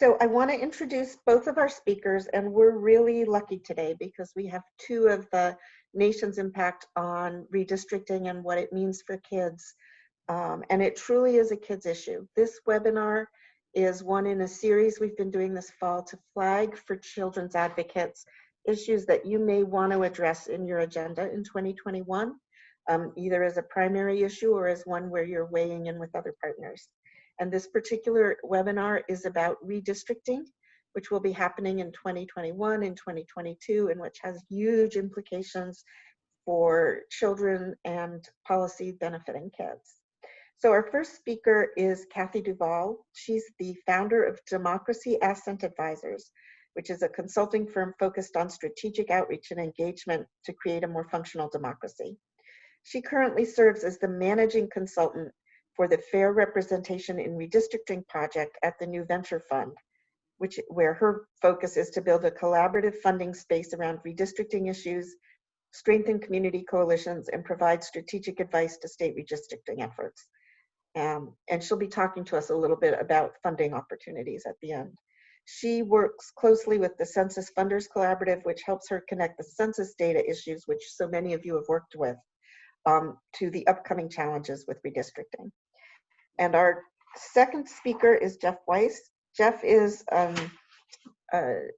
So I want to introduce both of our speakers, and we're really lucky today because we have two of the nation's impact on redistricting and what it means for kids. And it truly is a kids issue. This webinar is one in a series we've been doing this fall to flag for children's advocates issues that you may want to address in your agenda in 2021, either as a primary issue or as one where you're weighing in with other partners. And this particular webinar is about redistricting, which will be happening in 2021 and 2022, and which has huge implications for children and policy benefiting kids. So our first speaker is Kathy Duvall. She's the founder of Democracy Ascent Advisors, which is a consulting firm focused on strategic outreach and engagement to create a more functional democracy. She currently serves as the managing consultant for the Fair Representation in Redistricting project at the New Venture Fund, where her focus is to build a collaborative funding space around redistricting issues, strengthen community coalitions, and provide strategic advice to state redistricting efforts. And she'll be talking to us a little bit about funding opportunities at the end. She works closely with the Census Funders Collaborative, which helps her connect the census data issues, which so many of you have worked with, to the upcoming challenges with redistricting. And our second speaker is Jeff Weiss. Jeff is adjunct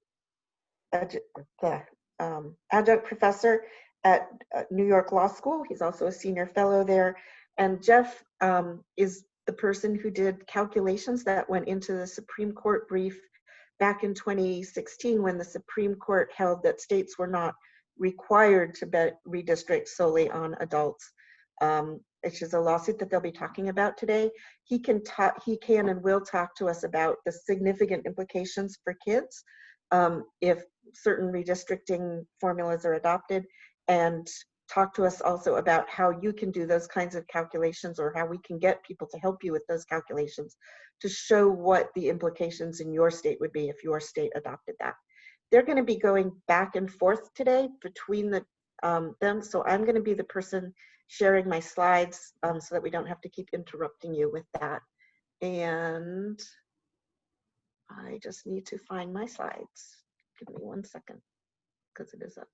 professor at New York Law School. He's also a senior fellow there. And Jeff is the person who did calculations that went into the Supreme Court brief back in 2016 when the Supreme Court held that states were not required to redistrict solely on adults, which is a lawsuit that they'll be talking about today. He can and will talk to us about the significant implications for kids if certain redistricting formulas are adopted, and talk to us also about how you can do those kinds of calculations, or how we can get people to help you with those calculations to show what the implications in your state would be if your state adopted that. They're going to be going back and forth today between them, so I'm going to be the person sharing my slides so that we don't have to keep interrupting you with that. And I just need to find my slides. Give me 1 second because it is up.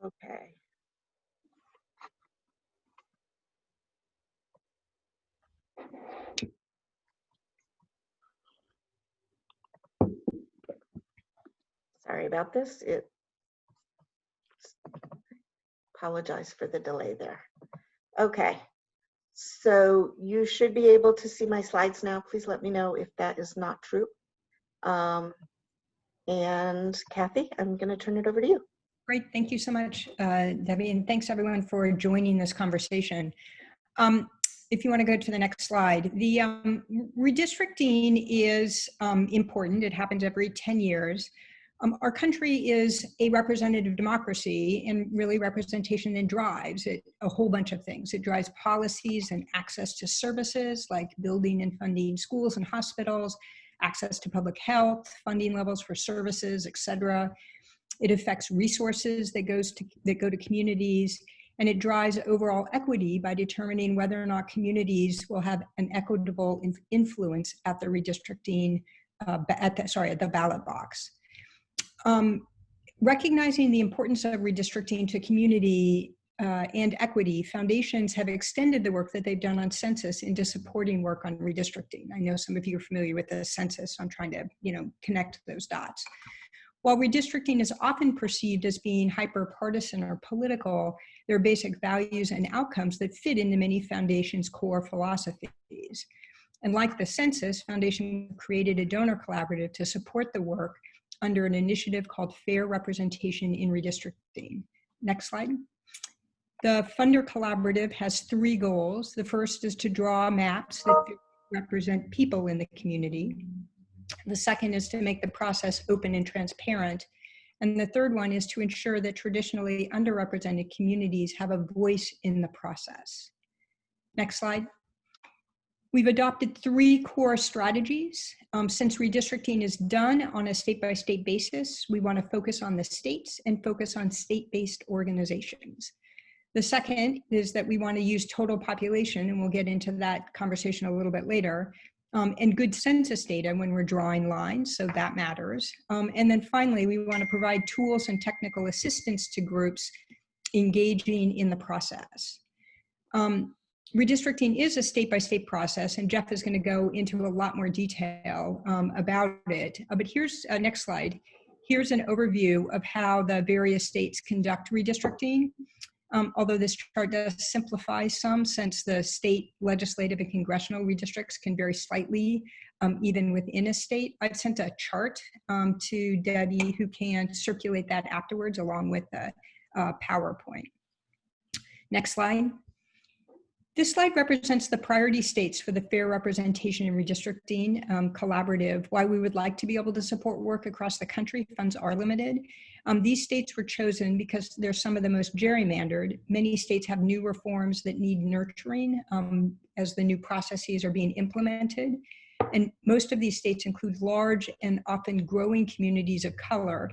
Okay. Sorry about this. Apologize for the delay there. Okay. So you should be able to see my slides now. Please let me know if that is not true. And Kathy, I'm going to turn it over to you. Great. Thank you so much, Debbie. And thanks everyone for joining this conversation. If you want to go to the next slide, the redistricting is important. It happens every 10 years. Our country is a representative democracy, and really representation then drives it, a whole bunch of things. It drives policies and access to services like building and funding schools and hospitals, access to public health, funding levels for services, etc. It affects resources that go to communities, and it drives overall equity by determining whether or not communities will have an equitable influence at the redistricting, at the ballot box. Recognizing the importance of redistricting to community and equity, foundations have extended the work that they've done on census into supporting work on redistricting. I know some of you are familiar with the census, so I'm trying to connect those dots. While redistricting is often perceived as being hyper-partisan or political, there are basic values and outcomes that fit into many foundations' core philosophies. And like the census, Foundation created a donor collaborative to support the work under an initiative called Fair Representation in Redistricting. Next slide. The Funder Collaborative has 3 goals. The first is to draw maps that represent people in the community. The second is to make the process open and transparent. And the third one is to ensure that traditionally underrepresented communities have a voice in the process. Next slide. We've adopted 3 core strategies. Since redistricting is done on a state-by-state basis, we want to focus on the states and focus on state-based organizations. The second is that we want to use total population, and we'll get into that conversation a little bit later, and good census data when we're drawing lines, so that matters. And then finally, we want to provide tools and technical assistance to groups engaging in the process. Redistricting is a state-by-state process, and Jeff is going to go into a lot more detail about it. But here's, next slide. Here's an overview of how the various states conduct redistricting. Although this chart does simplify some, since the state legislative and congressional redistricts can vary slightly, even within a state. I've sent a chart to Debbie, who can circulate that afterwards along with the PowerPoint. Next slide. This slide represents the priority states for the Fair Representation and Redistricting Collaborative. Why we would like to be able to support work across the country, funds are limited. These states were chosen because they're some of the most gerrymandered. Many states have new reforms that need nurturing as the new processes are being implemented. And most of these states include large and often growing communities of color.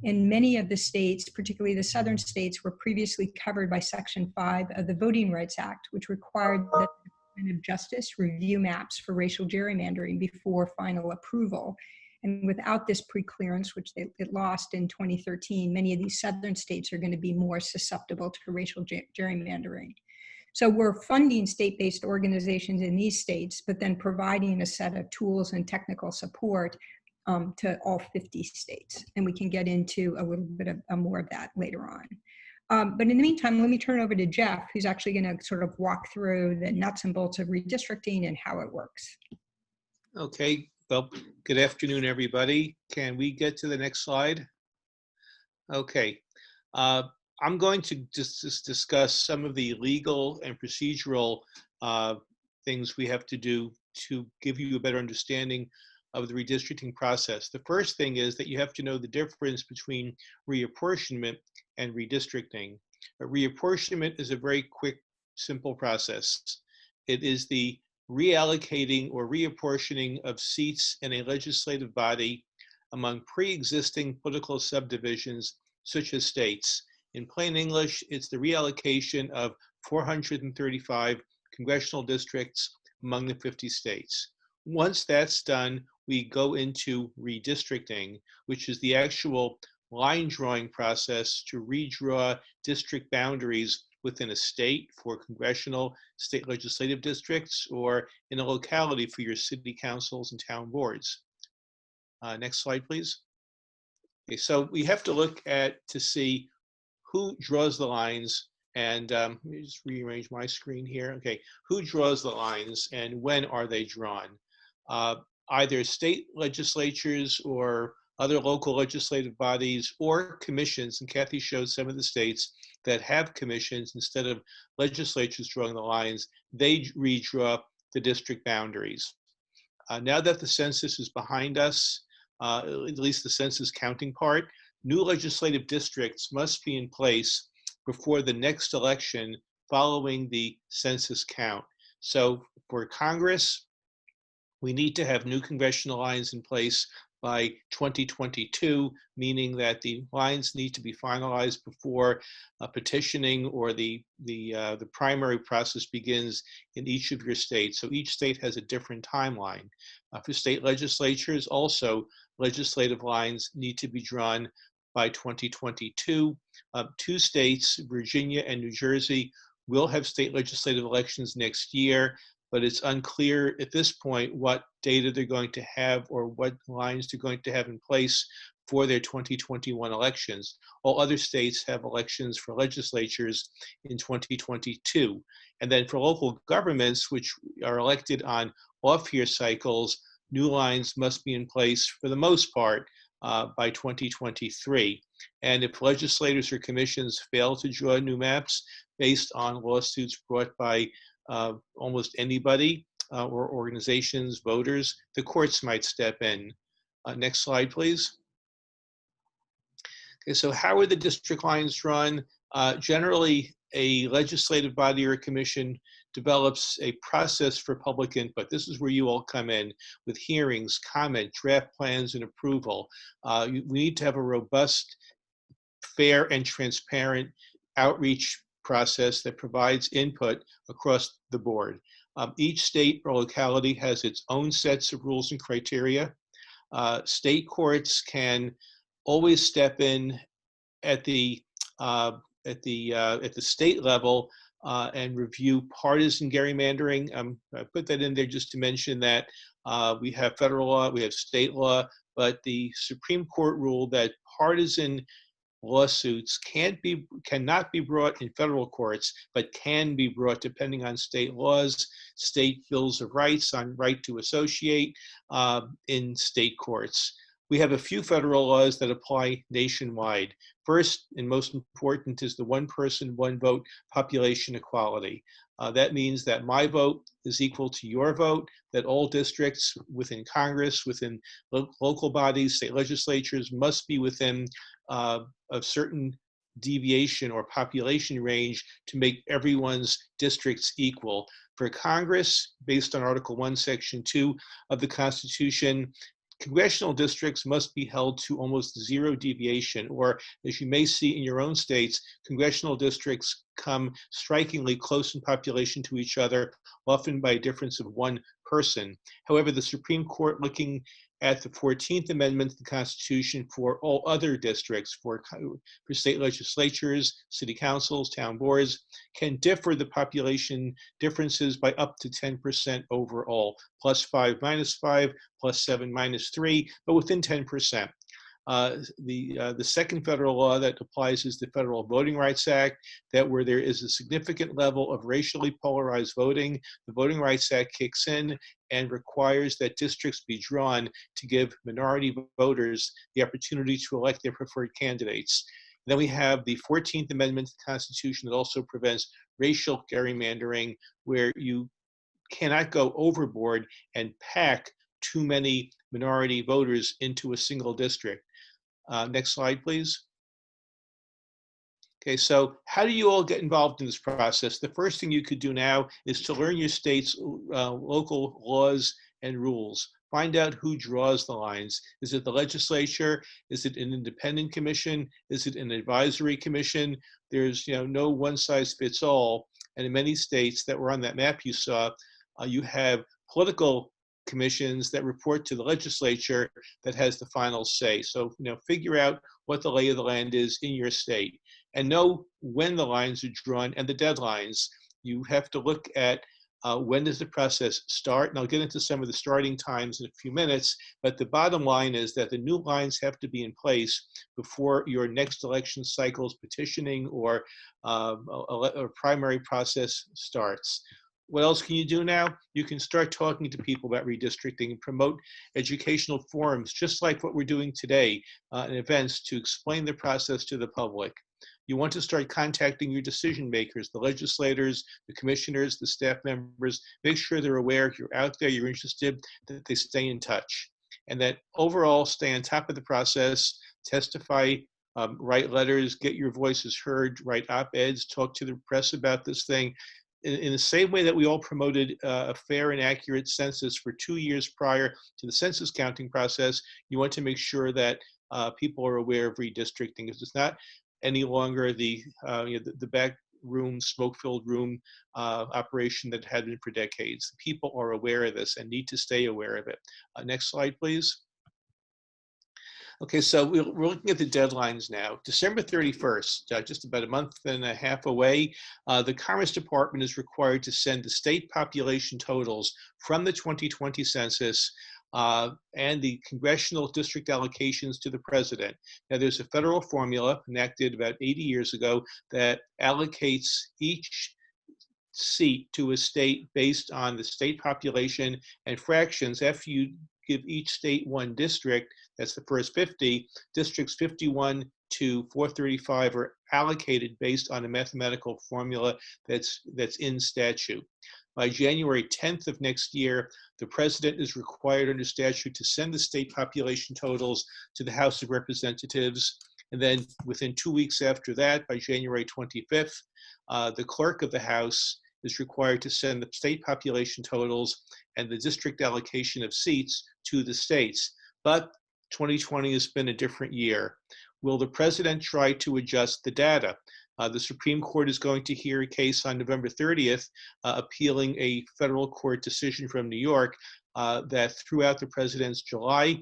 And many of the states, particularly the southern states, were previously covered by Section 5 of the Voting Rights Act, which required that the Department of Justice review maps for racial gerrymandering before final approval. And without this pre-clearance, which it lost in 2013, many of these southern states are going to be more susceptible to racial gerrymandering. So we're funding state-based organizations in these states, but then providing a set of tools and technical support to all 50 states. And we can get into a little bit of more of that later on. But in the meantime, let me turn it over to Jeff, who's actually going to sort of walk through the nuts and bolts of redistricting and how it works. Okay, well, good afternoon, everybody. Can we get to the next slide? Okay, I'm going to just discuss some of the legal and procedural things we have to do to give you a better understanding of the redistricting process. The first thing is that you have to know the difference between reapportionment and redistricting. A reapportionment is a very quick, simple process. It is the reallocating or reapportioning of seats in a legislative body among pre-existing political subdivisions, such as states. In plain English, it's the reallocation of 435 congressional districts among the 50 states. Once that's done, we go into redistricting, which is the actual line drawing process to redraw district boundaries within a state for congressional state legislative districts, or in a locality for your city councils and town boards. Next slide, please. Okay, so we have to look at to see who draws the lines, and let me just rearrange my screen here. Okay, who draws the lines and when are they drawn? Either state legislatures or other local legislative bodies or commissions, and Kathy showed some of the states that have commissions instead of legislatures drawing the lines, they redraw the district boundaries. Now that the census is behind us, at least the census counting part, new legislative districts must be in place before the next election following the census count. So for Congress, we need to have new congressional lines in place by 2022, meaning that the lines need to be finalized before petitioning or the primary process begins in each of your states. So each state has a different timeline. For state legislatures, also legislative lines need to be drawn by 2022. 2 states, Virginia and New Jersey, will have state legislative elections next year, but it's unclear at this point what data they're going to have or what lines they're going to have in place for their 2021 elections. All other states have elections for legislatures in 2022. And then for local governments, which are elected on off-year cycles, new lines must be in place for the most part by 2023. And if legislators or commissions fail to draw new maps based on lawsuits brought by almost anybody or organizations, voters, the courts might step in. Next slide, please. Okay, so how are the district lines drawn? Generally, a legislative body or a commission develops a process for public input. This is where you all come in with hearings, comment, draft plans, and approval. We need to have a robust, fair, and transparent outreach process that provides input across the board. Each state or locality has its own sets of rules and criteria. State courts can always step in at the state level and review partisan gerrymandering. I put that in there just to mention that we have federal law, we have state law, but the Supreme Court ruled that partisan lawsuits cannot be brought in federal courts, but can be brought depending on state laws, state bills of rights on right to associate in state courts. We have a few federal laws that apply nationwide. First and most important is the one person, one vote population equality. That means that my vote is equal to your vote, that all districts within Congress, within local bodies, state legislatures must be within a certain deviation or population range to make everyone's districts equal. For Congress, based on Article 1, Section 2 of the Constitution, congressional districts must be held to almost zero deviation, or as you may see in your own states, congressional districts come strikingly close in population to each other, often by a difference of one person. However, the Supreme Court, looking at the 14th Amendment to the Constitution for all other districts, for state legislatures, city councils, town boards, can differ the population differences by up to 10% overall, +5, -5, +7, -3, but within 10%. The second federal law that applies is the Federal Voting Rights Act, that where there is a significant level of racially polarized voting, the Voting Rights Act kicks in and requires that districts be drawn to give minority voters the opportunity to elect their preferred candidates. Then we have the 14th Amendment to the Constitution that also prevents racial gerrymandering, where you cannot go overboard and pack too many minority voters into a single district. Next slide, please. Okay, so how do you all get involved in this process? The first thing you could do now is to learn your state's local laws and rules. Find out who draws the lines. Is it the legislature? Is it an independent commission? Is it an advisory commission? There's no one size fits all. And in many states that were on that map you saw, you have political commissions that report to the legislature that has the final say. So, figure out what the lay of the land is in your state and know when the lines are drawn and the deadlines. You have to look at when does the process start, and I'll get into some of the starting times in a few minutes, but the bottom line is that the new lines have to be in place before your next election cycle's petitioning or primary process starts. What else can you do now? You can start talking to people about redistricting and promote educational forums, just like what we're doing today in events, to explain the process to the public. You want to start contacting your decision makers, the legislators, the commissioners, the staff members. Make sure they're aware you're out there, you're interested, that they stay in touch. And that overall, stay on top of the process, testify, write letters, get your voices heard, write op-eds, talk to the press about this thing. In the same way that we all promoted a fair and accurate census for 2 years prior to the census counting process, you want to make sure that people are aware of redistricting. It's not any longer the back room, smoke-filled room operation that had been for decades. People are aware of this and need to stay aware of it. Next slide, please. Okay, so we're looking at the deadlines now. December 31st, just about a month and a half away, the Commerce Department is required to send the state population totals from the 2020 census and the congressional district allocations to the president. Now, there's a federal formula enacted about 80 years ago that allocates each seat to a state based on the state population and fractions. After you give each state one district, that's the first 50, districts 51 to 435 are allocated based on a mathematical formula that's in statute. By January 10th of next year, the president is required under statute to send the state population totals to the House of Representatives. And then within 2 weeks after that, by January 25th, the clerk of the House is required to send the state population totals and the district allocation of seats to the states. But 2020 has been a different year. Will the president try to adjust the data? The Supreme Court is going to hear a case on November 30th, appealing a federal court decision from New York that threw out the president's July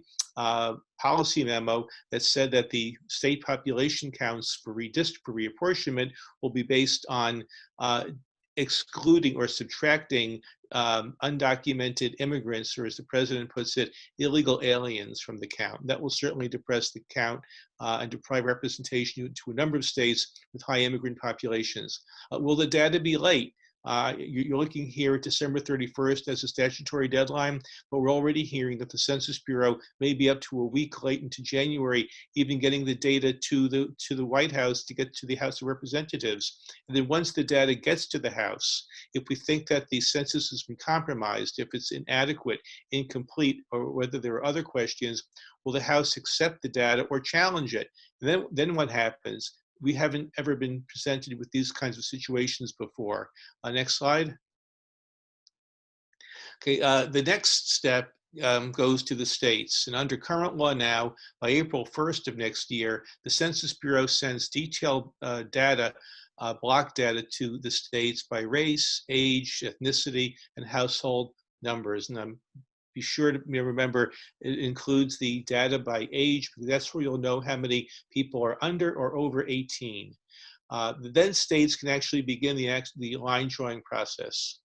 policy memo that said that the state population counts for reapportionment will be based on excluding or subtracting undocumented immigrants, or as the president puts it, illegal aliens from the count. That will certainly depress the count and deprive representation to a number of states with high immigrant populations. Will the data be late? You're looking here at December 31st as a statutory deadline, but we're already hearing that the Census Bureau may be up to a week late into January, even getting the data to the White House to get to the House of Representatives. And then once the data gets to the House, if we think that the census has been compromised, if it's inadequate, incomplete, or whether there are other questions, will the House accept the data or challenge it? And then what happens? We haven't ever been presented with these kinds of situations before. Next slide. Okay, the next step goes to the states. And under current law now, by April 1st of next year, the Census Bureau sends detailed data, block data to the states by race, age, ethnicity, and household numbers. And be sure to remember, it includes the data by age, because that's where you'll know how many people are under or over 18. Then states can actually begin the line drawing process.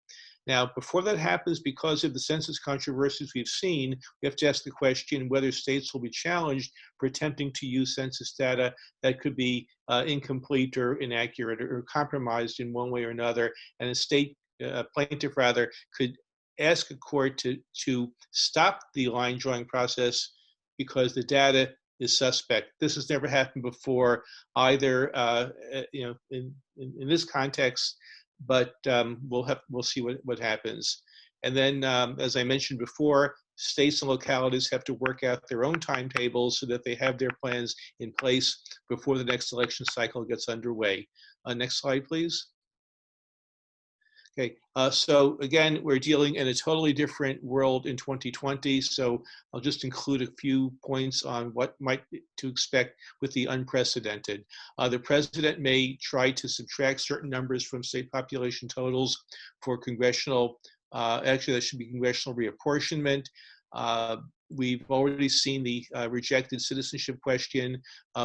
Now, before that happens, because of the census controversies we've seen, we have to ask the question whether states will be challenged for attempting to use census data that could be incomplete or inaccurate or compromised in one way or another. And a state plaintiff, rather, could ask a court to stop the line drawing process because the data is suspect. This has never happened before either, in this context, but we'll see what happens. And then, as I mentioned before, states and localities have to work out their own timetables so that they have their plans in place before the next election cycle gets underway. Next slide, please. Okay, so again, we're dealing in a totally different world in 2020. So I'll just include a few points on what might to expect with the unprecedented. The president may try to subtract certain numbers from state population totals for congressional, actually that should be congressional reapportionment. We've already seen the rejected citizenship question.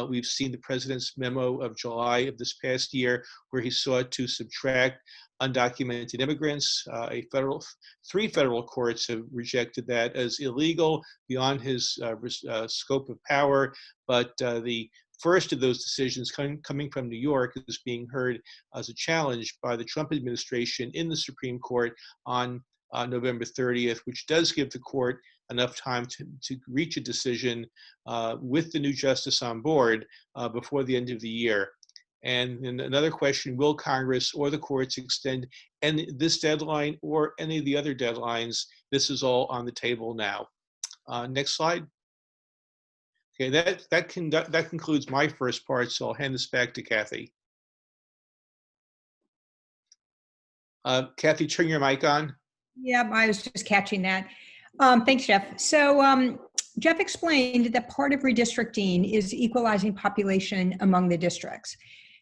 We've seen the president's memo of July of this past year, where he sought to subtract undocumented immigrants. Three federal courts have rejected that as illegal, beyond his scope of power. But the first of those decisions coming from New York is being heard as a challenge by the Trump administration in the Supreme Court on November 30th, which does give the court enough time to reach a decision with the new justice on board before the end of the year. And another question, will Congress or the courts extend this deadline or any of the other deadlines? This is all on the table now. Next slide. Okay, that concludes my first part, so I'll hand this back to Kathy. Kathy, turn your mic on. Yeah, I was just catching that. Thanks, Jeff. So Jeff explained that part of redistricting is equalizing population among the districts.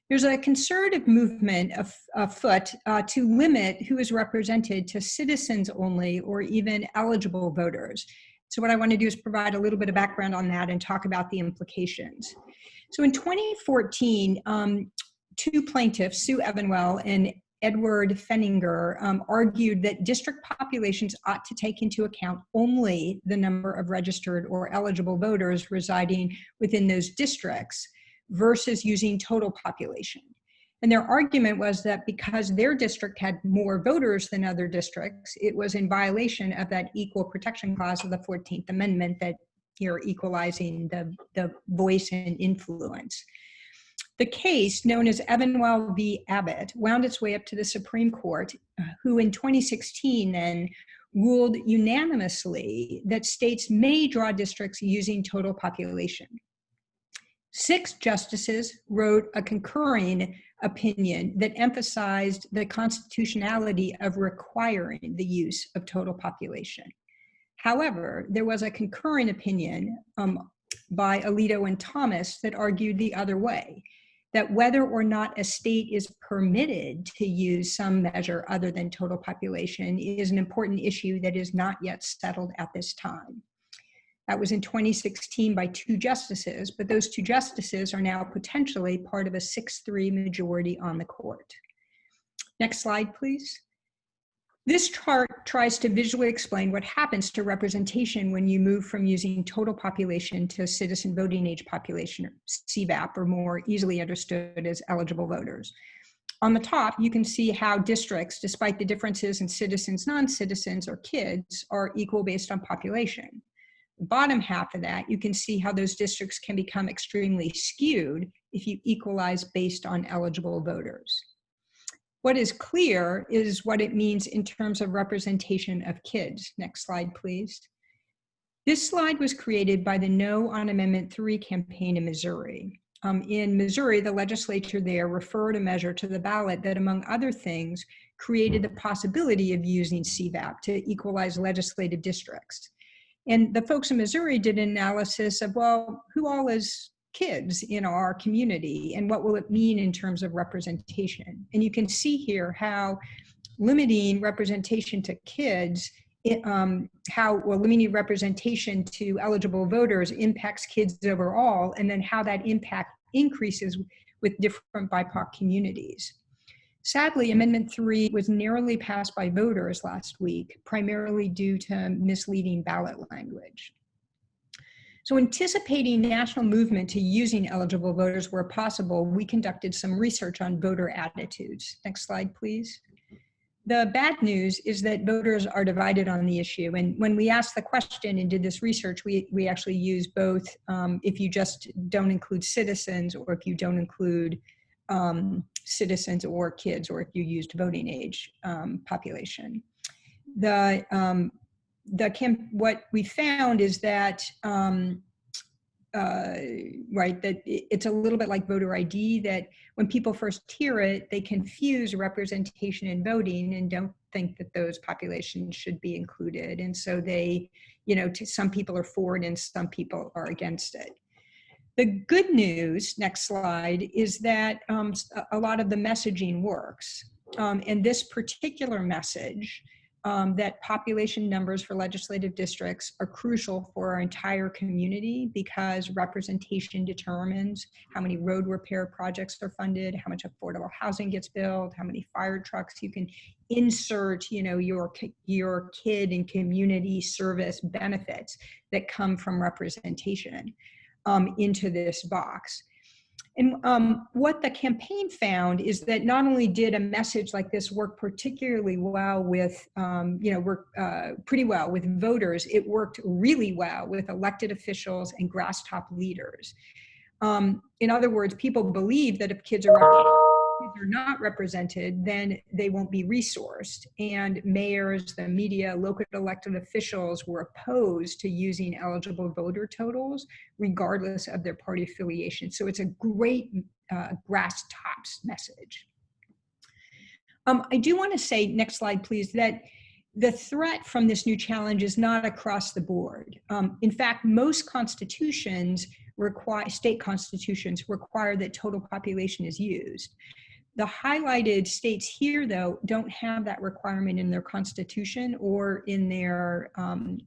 There's a conservative movement afoot to limit who is represented to citizens only or even eligible voters. So what I want to do is provide a little bit of background on that and talk about the implications. So in 2014, two plaintiffs, Sue Evenwell and Edward Fenninger, argued that district populations ought to take into account only the number of registered or eligible voters residing within those districts versus using total population. And their argument was that because their district had more voters than other districts, it was in violation of that equal protection clause of the 14th Amendment that you're equalizing the voice and influence. The case, known as Evenwell v. Abbott, wound its way up to the Supreme Court, who in 2016 then ruled unanimously that states may draw districts using total population. 6 justices wrote a concurring opinion that emphasized the constitutionality of requiring the use of total population. However, there was a concurring opinion by Alito and Thomas that argued the other way, that whether or not a state is permitted to use some measure other than total population is an important issue that is not yet settled at this time. That was in 2016 by 2 justices, but those 2 justices are now potentially part of a 6-3 majority on the court. Next slide, please. This chart tries to visually explain what happens to representation when you move from using total population to citizen voting age population, or CVAP, or more easily understood as eligible voters. On the top, you can see how districts, despite the differences in citizens, non-citizens, or kids, are equal based on population. The bottom half of that, you can see how those districts can become extremely skewed if you equalize based on eligible voters. What is clear is what it means in terms of representation of kids. Next slide, please. This slide was created by the No on Amendment 3 campaign in Missouri. In Missouri, the legislature there referred a measure to the ballot that, among other things, created the possibility of using CVAP to equalize legislative districts. And the folks in Missouri did an analysis of, well, who all is kids in our community and what will it mean in terms of representation? And you can see here how limiting representation to kids, limiting representation to eligible voters impacts kids overall, and then how that impact increases with different BIPOC communities. Sadly, Amendment 3 was narrowly passed by voters last week, primarily due to misleading ballot language. So anticipating national movement to using eligible voters where possible, we conducted some research on voter attitudes. Next slide, please. The bad news is that voters are divided on the issue. And when we asked the question and did this research, we actually used both if you just don't include citizens or if you don't include citizens or kids, or if you used voting age population. What we found is that that it's a little bit like voter ID, that when people first hear it, they confuse representation in voting and don't think that those populations should be included. And so they, some people are for it and some people are against it. The good news, next slide, is that a lot of the messaging works. And this particular message, that population numbers for legislative districts are crucial for our entire community because representation determines how many road repair projects are funded, how much affordable housing gets built, how many fire trucks you can insert, your kid and community service benefits that come from representation into this box. And what the campaign found is that not only did a message like this work particularly well with, pretty well with voters, it worked really well with elected officials and grass top leaders. In other words, people believe that if kids are not represented, then they won't be resourced. And mayors, the media, local elected officials were opposed to using eligible voter totals, regardless of their party affiliation. So it's a great grass tops message. I do want to say, next slide, please, that the threat from this new challenge is not across the board. In fact, most constitutions state constitutions require that total population is used. The highlighted states here, though, don't have that requirement in their constitution or in their, and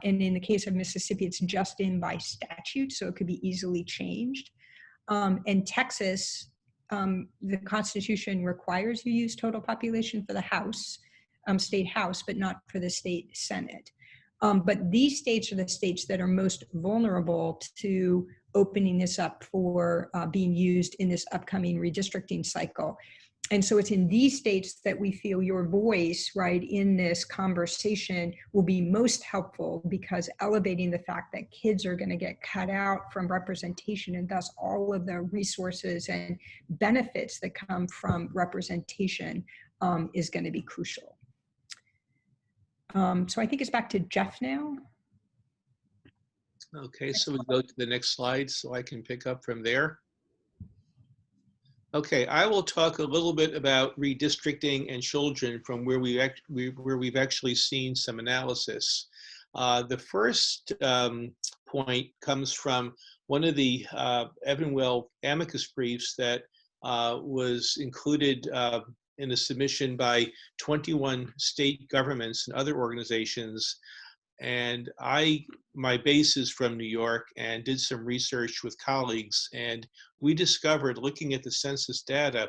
in the case of Mississippi, it's just in by statute, so it could be easily changed. And Texas, the constitution requires you use total population for the House, state House, but not for the state Senate. But these states are the states that are most vulnerable to opening this up for being used in this upcoming redistricting cycle. And so it's in these states that we feel your voice, right, in this conversation will be most helpful, because elevating the fact that kids are going to get cut out from representation and thus all of the resources and benefits that come from representation is going to be crucial. So I think it's back to Jeff now. Okay, so we go to the next slide so I can pick up from there. Okay, I will talk a little bit about redistricting and children from where we've actually seen some analysis. The first point comes from one of the Evanwell amicus briefs that was included in a submission by 21 state governments and other organizations. And my base is from New York and did some research with colleagues. And we discovered, looking at the census data,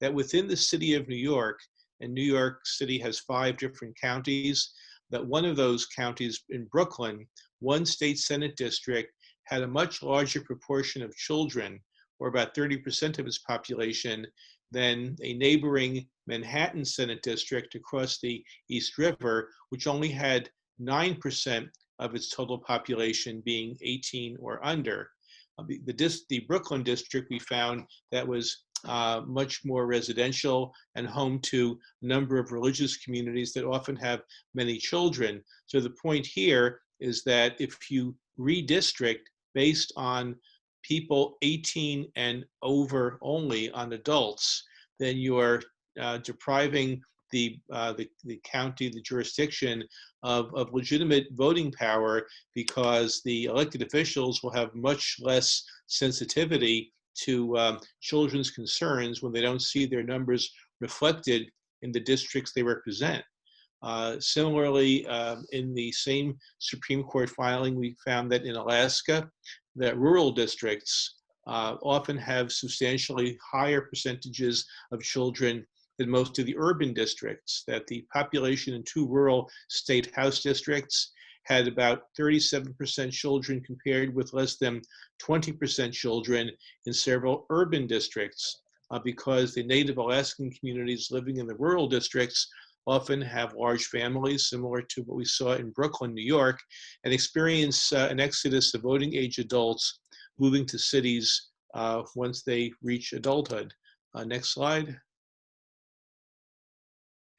that within the city of New York, and New York City has 5 different counties, that one of those counties in Brooklyn, one state Senate district, had a much larger proportion of children, or about 30% of its population, than a neighboring Manhattan Senate district across the East River, which only had 9% of its total population being 18 or under. The Brooklyn district we found that was much more residential and home to a number of religious communities that often have many children. So the point here is that if you redistrict based on people 18 and over only, on adults, then you are depriving the county, the jurisdiction of legitimate voting power, because the elected officials will have much less sensitivity to children's concerns when they don't see their numbers reflected in the districts they represent. Similarly, in the same Supreme Court filing, we found that in Alaska, that rural districts often have substantially higher percentages of children than most of the urban districts, that the population in 2 rural state house districts had about 37% children compared with less than 20% children in several urban districts, because the native Alaskan communities living in the rural districts often have large families, similar to what we saw in Brooklyn, New York, and experience an exodus of voting age adults moving to cities once they reach adulthood. Next slide.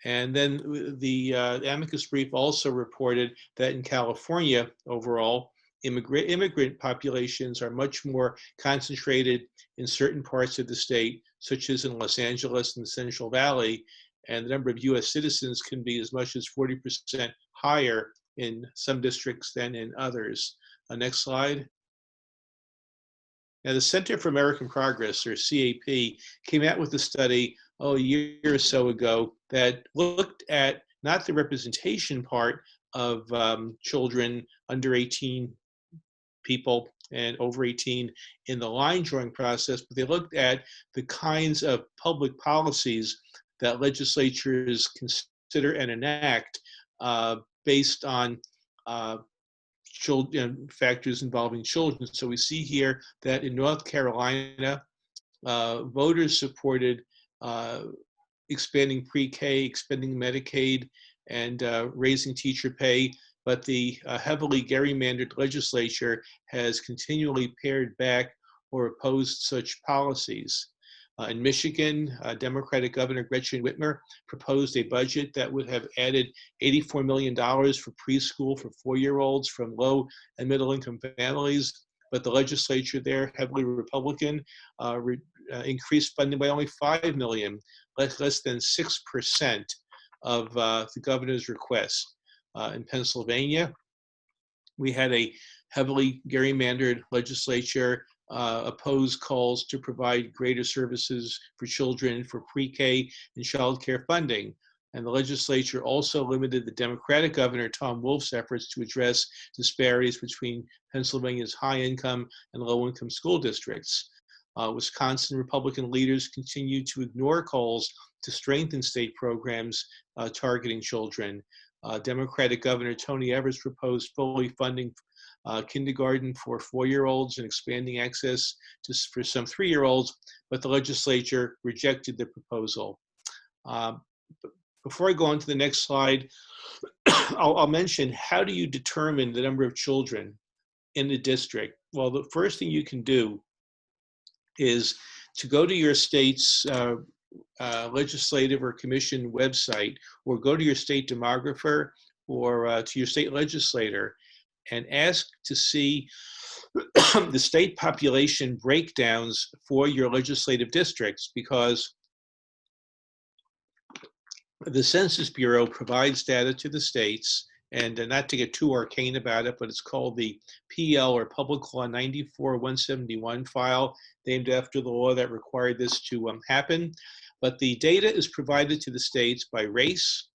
And then the amicus brief also reported that in California, overall, immigrant populations are much more concentrated in certain parts of the state, such as in Los Angeles and the Central Valley, and the number of US citizens can be as much as 40% higher in some districts than in others. Next slide. Now, the Center for American Progress, or CAP, came out with a study a year or so ago that looked at not the representation part of children under 18 people and over 18 in the line drawing process, but they looked at the kinds of public policies that legislatures consider and enact based on children, factors involving children. So we see here that in North Carolina, voters supported expanding pre-K, expanding Medicaid, and raising teacher pay, but the heavily gerrymandered legislature has continually pared back or opposed such policies. In Michigan, Democratic Governor Gretchen Whitmer proposed a budget that would have added $84 million for preschool for 4-year-olds from low and middle income families, but the legislature there, heavily Republican, increased funding by only $5 million, less than 6% of the governor's request. In Pennsylvania, we had a heavily gerrymandered legislature oppose calls to provide greater services for children for pre-K and child care funding. And the legislature also limited the Democratic Governor Tom Wolf's efforts to address disparities between Pennsylvania's high-income and low-income school districts. Wisconsin Republican leaders continue to ignore calls to strengthen state programs targeting children. Democratic Governor Tony Evers proposed fully funding kindergarten for 4-year-olds and expanding access for some 3-year-olds, but the legislature rejected the proposal. Before I go on to the next slide, I'll mention, how do you determine the number of children in the district? Well, the first thing you can do is to go to your state's legislative or commission website, or go to your state demographer or to your state legislator, and ask to see the state population breakdowns for your legislative districts, because the Census Bureau provides data to the states, and not to get too arcane about it, but it's called the PL, or Public Law 94-171 file, named after the law that required this to happen. But the data is provided to the states by race,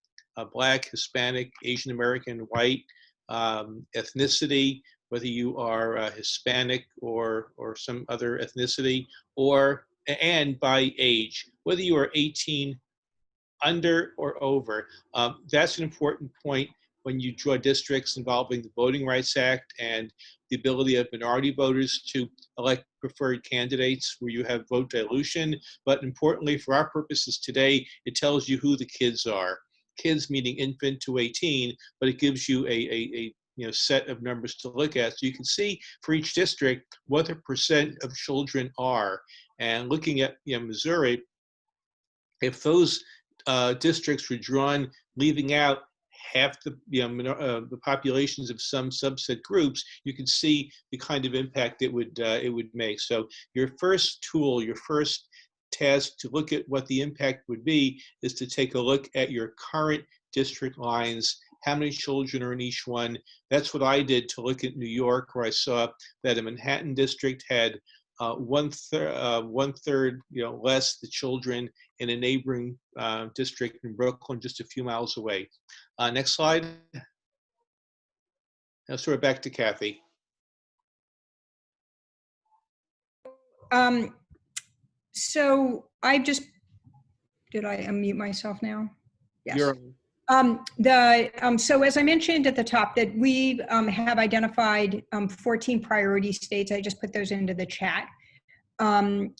Black, Hispanic, Asian American, white, ethnicity, whether you are Hispanic or some other ethnicity, and by age, whether you are 18, under or over. That's an important point when you draw districts involving the Voting Rights Act and the ability of minority voters to elect preferred candidates where you have vote dilution. But importantly, for our purposes today, it tells you who the kids are. Kids meaning infant to 18, but it gives you a set of numbers to look at. So you can see for each district what the percent of children are. And looking at Missouri, if those districts were drawn, leaving out half the populations of some subset groups, you can see the kind of impact it would make. So your first tool, your first task to look at what the impact would be, is to take a look at your current district lines. How many children are in each one? That's what I did to look at New York, where I saw that a Manhattan district had one third less the children in a neighboring district in Brooklyn, just a few miles away. Next slide. Now, so we're back to Kathy. So did I unmute myself now? Yes. You're So as I mentioned at the top, that we have identified 14 priority states. I just put those into the chat.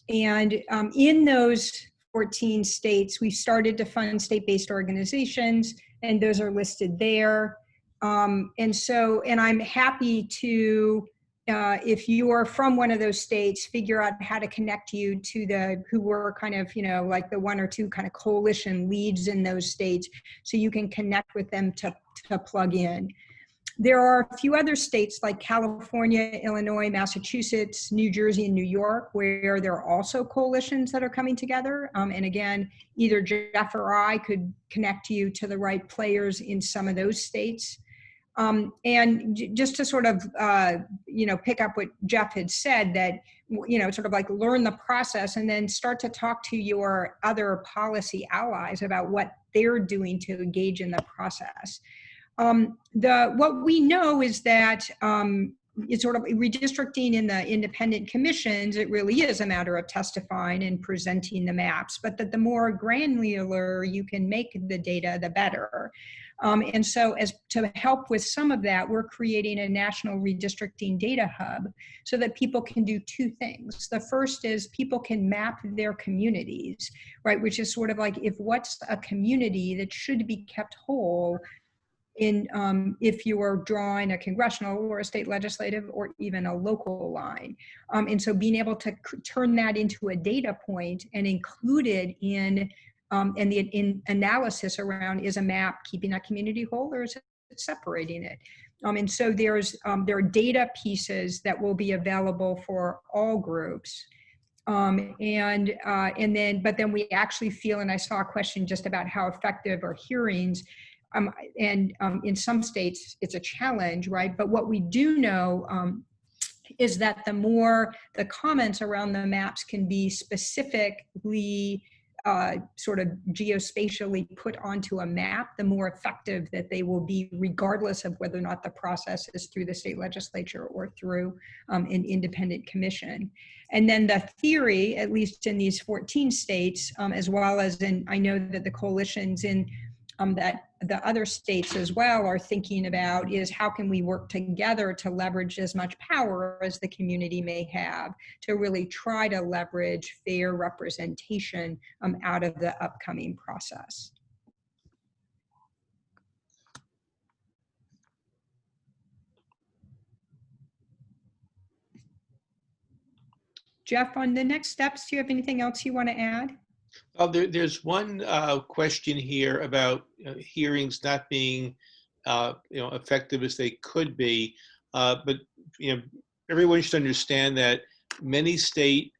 In those 14 states, we've started to fund state-based organizations, and those are listed there. And I'm happy to, if you are from one of those states, figure out how to connect you to who were kind of, like the one or two kind of coalition leads in those states, so you can connect with them to plug in. There are a few other states like California, Illinois, Massachusetts, New Jersey, and New York, where there are also coalitions that are coming together. And again, either Jeff or I could connect you to the right players in some of those states. And just to sort of, pick up what Jeff had said, that, sort of like learn the process and then start to talk to your other policy allies about what they're doing to engage in the process. What we know is that it's sort of redistricting in the independent commissions, it really is a matter of testifying and presenting the maps, but that the more granular you can make the data, the better. And so to help with some of that, we're creating a national redistricting data hub so that people can do two things. The first is people can map their communities, right? Which is sort of like, what's a community that should be kept whole if you are drawing a congressional or a state legislative or even a local line. And so being able to turn that into a data point and include it in analysis around, is a map keeping that community whole or is it separating it? And so there are data pieces that will be available for all groups. But then we actually feel, and I saw a question just about how effective are hearings. In some states, it's a challenge, right? But what we do know is that the more the comments around the maps can be specifically sort of geospatially put onto a map, the more effective that they will be, regardless of whether or not the process is through the state legislature or through an independent commission. And then the theory, at least in these 14 states, as well as I know that the coalitions in that the other states as well are thinking about, is how can we work together to leverage as much power as the community may have to really try to leverage fair representation out of the upcoming process. Jeff, on the next steps, do you have anything else you want to add? There's one question here about hearings not being effective as they could be. But everyone should understand that many state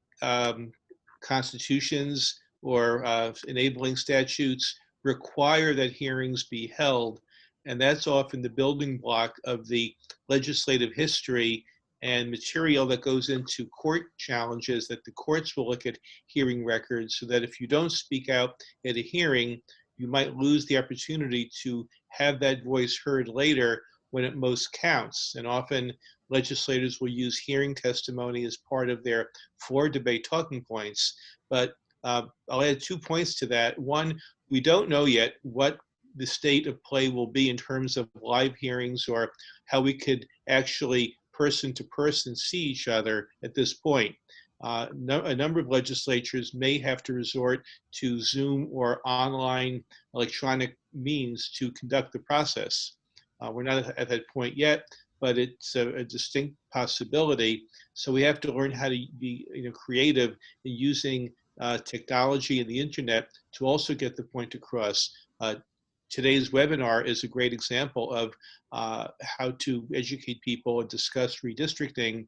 constitutions or enabling statutes require that hearings be held, and that's often the building block of the legislative history and material that goes into court challenges, that the courts will look at hearing records, so that if you don't speak out at a hearing, you might lose the opportunity to have that voice heard later when it most counts. And often legislators will use hearing testimony as part of their floor debate talking points. But I'll add 2 points to that. One, we don't know yet what the state of play will be in terms of live hearings or how we could actually person to person see each other at this point. A number of legislatures may have to resort to Zoom or online electronic means to conduct the process. We're not at that point yet, but it's a distinct possibility. So we have to learn how to be creative in using technology and the internet to also get the point across. Today's webinar is a great example of how to educate people and discuss redistricting.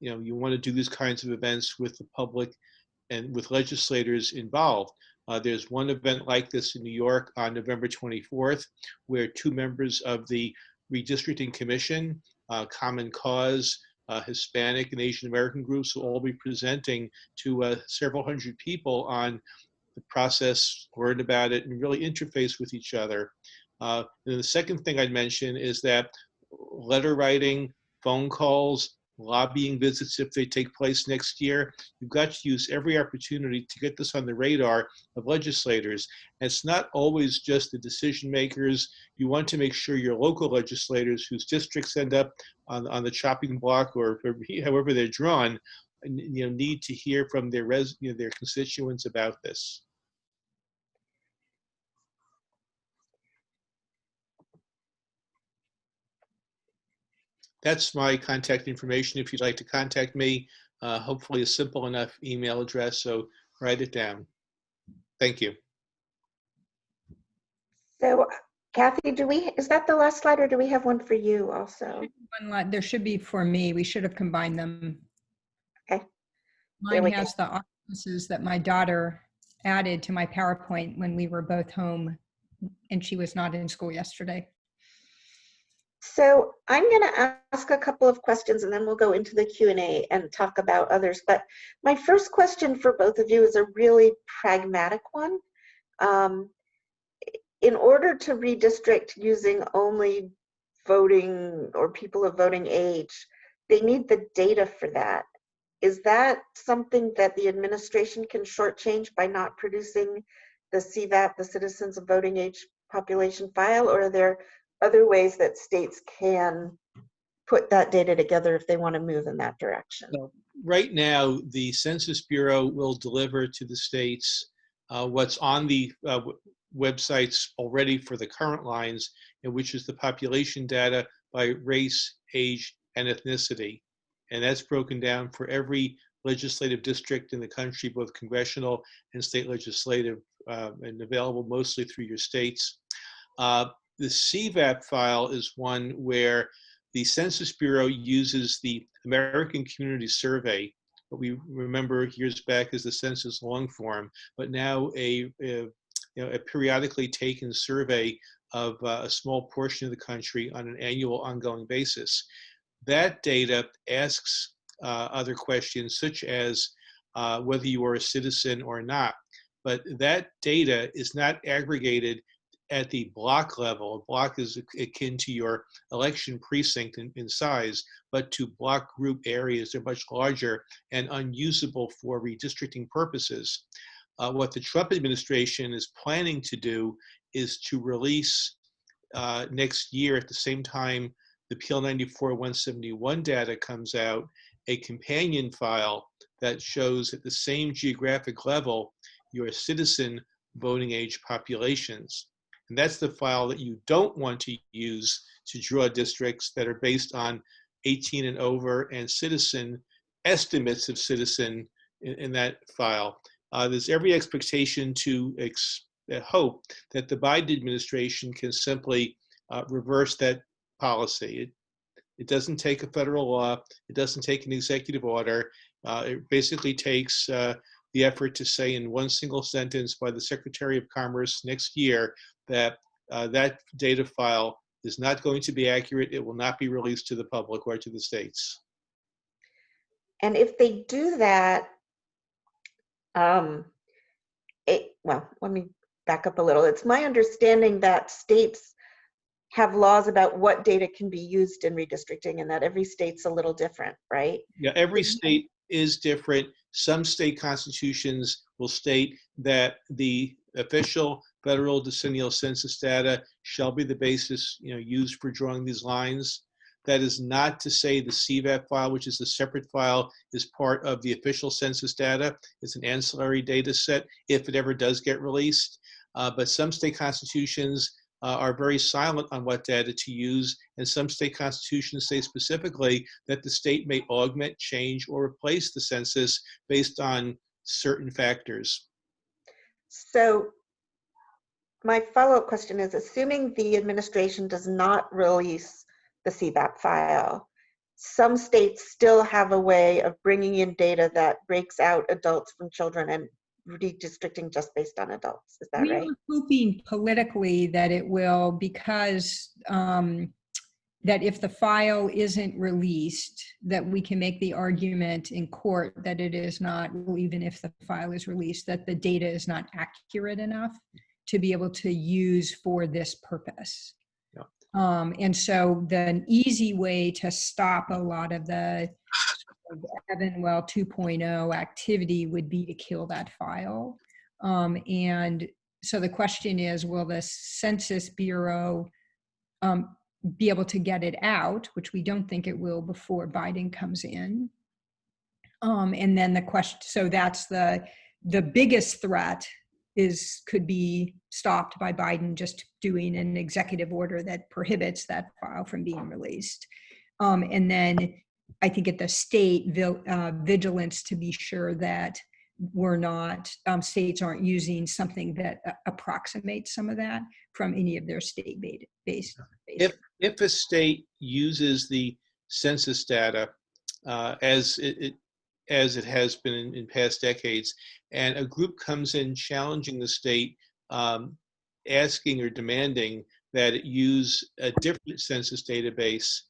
You want to do these kinds of events with the public and with legislators involved. There's one event like this in New York on November 24th, where 2 members of the Redistricting Commission, Common Cause, Hispanic and Asian American groups will all be presenting to several hundred people on the process, learn about it, and really interface with each other. And the second thing I'd mention is that letter writing, phone calls, lobbying visits, if they take place next year, you've got to use every opportunity to get this on the radar of legislators. And it's not always just the decision makers. You want to make sure your local legislators whose districts end up on the chopping block or however they're drawn, need to hear from their constituents about this. That's my contact information if you'd like to contact me. Hopefully a simple enough email address, so write it down. Thank you. So Kathy, is that the last slide or do we have one for you also? There should be for me. We should have combined them. Okay. Mine has the offices that my daughter added to my PowerPoint when we were both home and she was not in school yesterday. So I'm going to ask a couple of questions and then we'll go into the Q&A and talk about others. But my first question for both of you is a really pragmatic one. In order to redistrict using only voting or people of voting age, they need the data for that. Is that something that the administration can shortchange by not producing the CVAP, the Citizens of Voting Age Population File, or are there other ways that states can put that data together if they want to move in that direction? So right now, the Census Bureau will deliver to the states what's on the websites already for the current lines, which is the population data by race, age, and ethnicity. And that's broken down for every legislative district in the country, both congressional and state legislative, and available mostly through your states. The CVAP file is one where the Census Bureau uses the American Community Survey, what we remember years back as the census long form, but now a periodically taken survey of a small portion of the country on an annual ongoing basis. That data asks other questions such as whether you are a citizen or not, but that data is not aggregated at the block level. A block is akin to your election precinct in size, but to block group areas, they're much larger and unusable for redistricting purposes. What the Trump administration is planning to do is to release next year, at the same time the PL 94-171 data comes out, a companion file that shows at the same geographic level your citizen voting age populations. And that's the file that you don't want to use to draw districts that are based on 18 and over and citizen estimates of citizen in that file. There's every expectation to hope that the Biden administration can simply reverse that policy. It doesn't take a federal law. It doesn't take an executive order. It basically takes the effort to say in one single sentence by the Secretary of Commerce next year that that data file is not going to be accurate. It will not be released to the public or to the states. And if they do that, well, let me back up a little. It's my understanding that states have laws about what data can be used in redistricting, and that every state's a little different, right? Yeah, every state is different. Some state constitutions will state that the official federal decennial census data shall be the basis, used for drawing these lines. That is not to say the CVAP file, which is a separate file, is part of the official census data. It's an ancillary data set if it ever does get released. But some state constitutions are very silent on what data to use, and some state constitutions say specifically that the state may augment, change, or replace the census based on certain factors. So my follow-up question is, assuming the administration does not release the CVAP file, some states still have a way of bringing in data that breaks out adults from children and redistricting just based on adults. Is that right? We are hoping politically that it will, because that if the file isn't released, that we can make the argument in court that it is not, even if the file is released, that the data is not accurate enough to be able to use for this purpose. Yeah. And so the easy way to stop a lot of the Evanwell 2.0 activity would be to kill that file. And so the question is, will the Census Bureau be able to get it out, which we don't think it will before Biden comes in? And then the question, so that's the biggest threat could be stopped by Biden just doing an executive order that prohibits that file from being released. And then I think at the state, vigilance to be sure that we're not, states aren't using something that approximates some of that from any of their state-based. If a state uses the census data as it has been in past decades, and a group comes in challenging the state, asking or demanding that it use a different census database,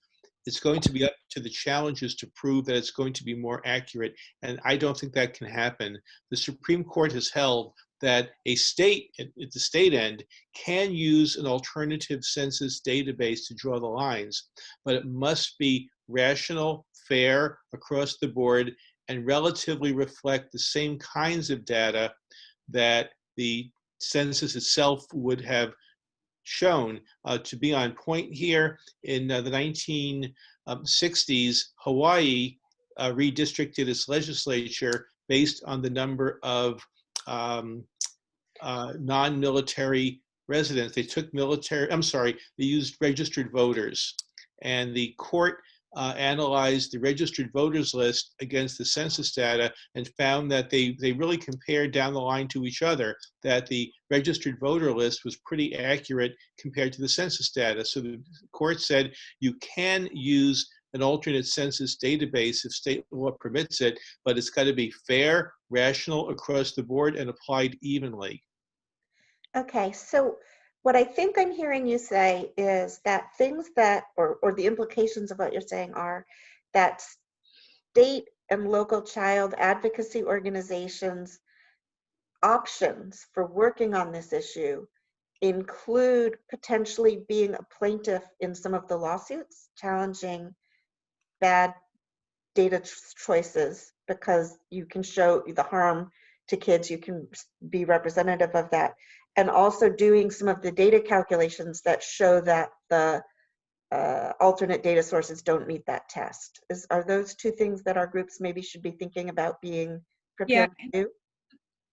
it's going to be up to the challengers to prove that it's going to be more accurate. And I don't think that can happen. The Supreme Court has held that a state at the state end can use an alternative census database to draw the lines, but it must be rational, fair across the board, and relatively reflect the same kinds of data that the census itself would have shown. To be on point here, in the 1960s, Hawaii redistricted its legislature based on the number of non-military residents. They took they used registered voters. And the court analyzed the registered voters list against the census data and found that they really compared down the line to each other, that the registered voter list was pretty accurate compared to the census data. So the court said you can use an alternate census database if state law permits it, but it's got to be fair, rational across the board, and applied evenly. Okay, so what I think I'm hearing you say is that things that, or the implications of what you're saying are that state and local child advocacy organizations' options for working on this issue include potentially being a plaintiff in some of the lawsuits challenging bad data choices, because you can show the harm to kids, you can be representative of that, and also doing some of the data calculations that show that the alternate data sources don't meet that test. Are those two things that our groups maybe should be thinking about being prepared to do?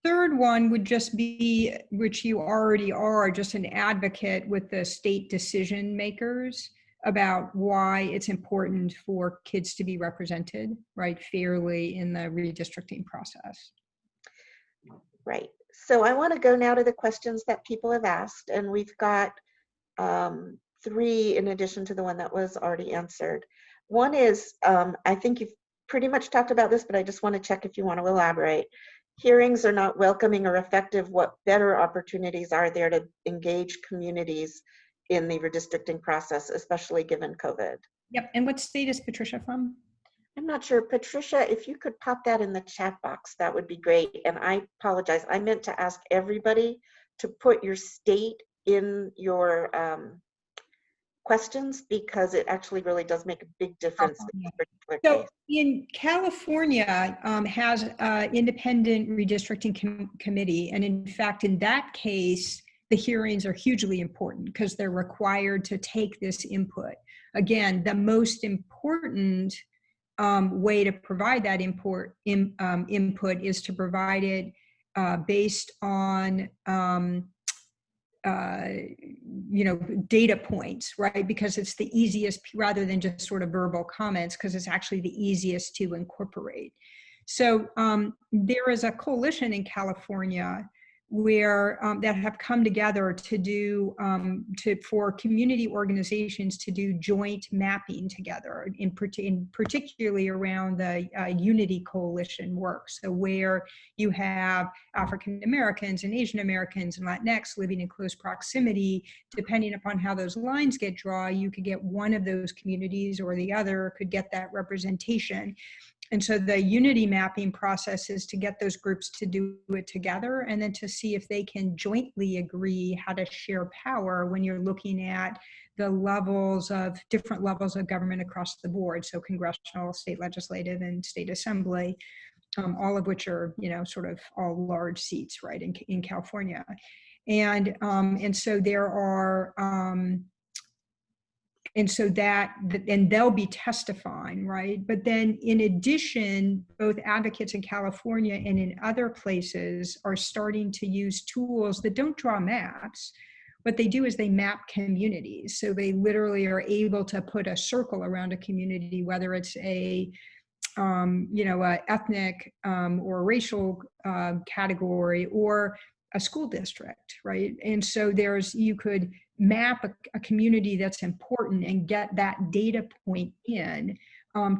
Third one would just be, which you already are, just an advocate with the state decision makers about why it's important for kids to be represented, right, fairly in the redistricting process. Right. So I want to go now to the questions that people have asked, and we've got three in addition to the one that was already answered. One is, I think you've pretty much talked about this, but I just want to check if you want to elaborate. Hearings are not welcoming or effective. What better opportunities are there to engage communities in the redistricting process, especially given COVID? Yep. And what state is Patricia from? I'm not sure. Patricia, if you could pop that in the chat box, that would be great. And I apologize. I meant to ask everybody to put your state in your questions, because it actually really does make a big difference in this particular So case. in California has an independent redistricting committee. And in fact, in that case, the hearings are hugely important because they're required to take this input. Again, the most important way to provide that input is to provide it based on data points, right? Because it's the easiest, rather than just sort of verbal comments, because it's actually the easiest to incorporate. So there is a coalition in California where that have come together to do for community organizations to do joint mapping together, in particularly around the Unity Coalition work. So where you have African Americans and Asian Americans and Latinx living in close proximity, depending upon how those lines get drawn, you could get one of those communities or the other could get that representation. And so the unity mapping process is to get those groups to do it together and then to see if they can jointly agree how to share power when you're looking at the different levels of government across the board. So congressional, state legislative, and state assembly, all of which are, sort of all large seats, right, in California. And so there are, and they'll be testifying, right? But then in addition, both advocates in California and in other places are starting to use tools that don't draw maps. What they do is they map communities. So they literally are able to put a circle around a community, whether it's a ethnic or racial category or a school district, right? And so you could map a community that's important and get that data point in